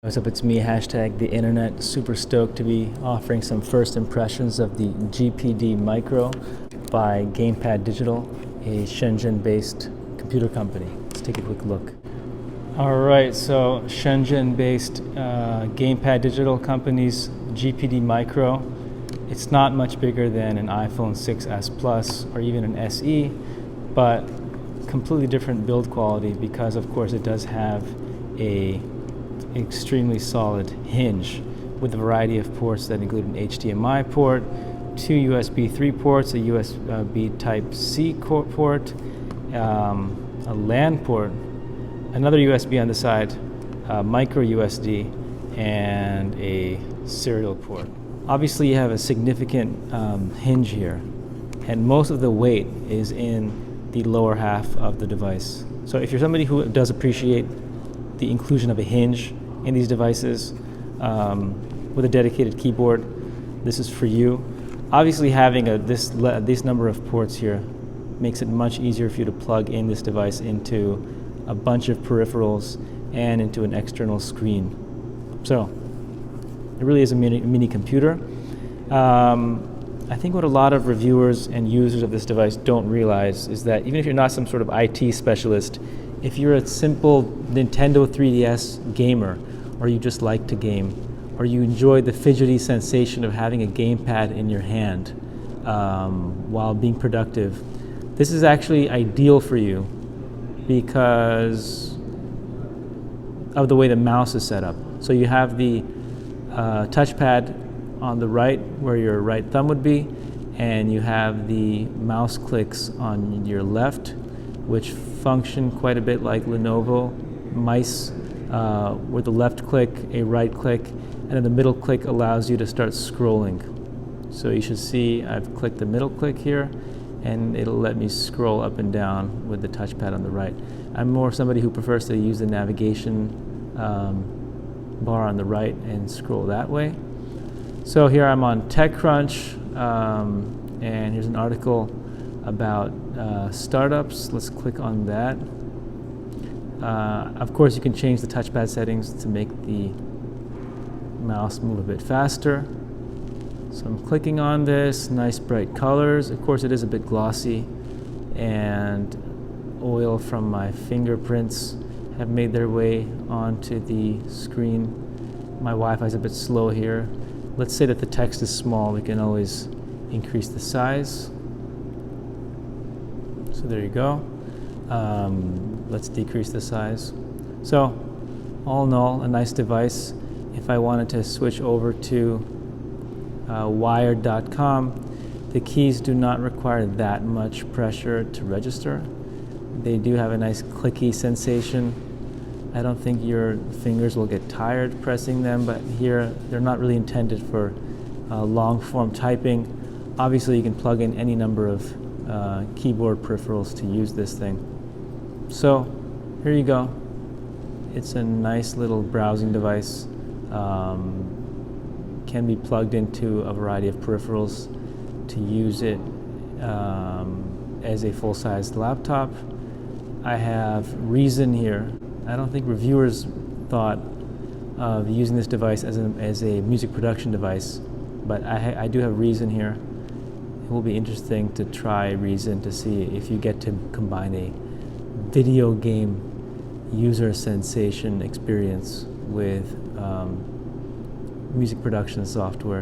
What's up, it's me, hashtag the internet. Super stoked to be offering some first impressions of the GPD Micro by GamePad Digital, a Shenzhen-based computer company. Let's take a quick look. Alright, so Shenzhen-based GamePad Digital company's GPD Micro. It's not much bigger than an iPhone 6s Plus or even an SE, but completely different build quality because of course it does have a extremely solid hinge with a variety of ports that include an HDMI port, two USB 3 ports, a USB Type-C port, a LAN port, another USB on the side, micro USB, and a serial port. Obviously you have a significant hinge here, and most of the weight is in the lower half of the device. So if you're somebody who does appreciate the inclusion of a hinge in these devices with a dedicated keyboard, this is for you. Obviously having this number of ports here makes it much easier for you to plug in this device into a bunch of peripherals and into an external screen. So it really is a mini computer. I think what a lot of reviewers and users of this device don't realize is that even if you're not some sort of IT specialist, if you're a simple Nintendo 3DS gamer, or you just like to game, or you enjoy the fidgety sensation of having a gamepad in your hand while being productive, this is actually ideal for you because of the way the mouse is set up. So you have the touchpad on the right where your right thumb would be, and you have the mouse clicks on your left, which function quite a bit like Lenovo mice, with the left click, a right click, and then the middle click allows you to start scrolling. So you should see I've clicked the middle click here, and it'll let me scroll up and down with the touchpad on the right. I'm more somebody who prefers to use the navigation bar on the right and scroll that way. So here I'm on TechCrunch, and here's an article about startups. Let's click on that. Of course, you can change the touchpad settings to make the mouse move a bit faster. So I'm clicking on this, nice bright colors. Of course, it is a bit glossy, and oil from my fingerprints have made their way onto the screen. My Wi-Fi is a bit slow here. Let's say that the text is small. We can always increase the size. So there you go. Let's decrease the size. So all in all, a nice device. If I wanted to switch over to wired.com, the keys do not require that much pressure to register. They do have a nice clicky sensation. I don't think your fingers will get tired pressing them, but here they're not really intended for long form typing. Obviously you can plug in any number of keyboard peripherals to use this thing. So here you go. It's a nice little browsing device. Can be plugged into a variety of peripherals to use it as a full-sized laptop. I have Reason here. I don't think reviewers thought of using this device as a music production device, but I do have Reason here. It will be interesting to try Reason to see if you get to combine a video game user sensation experience with music production software.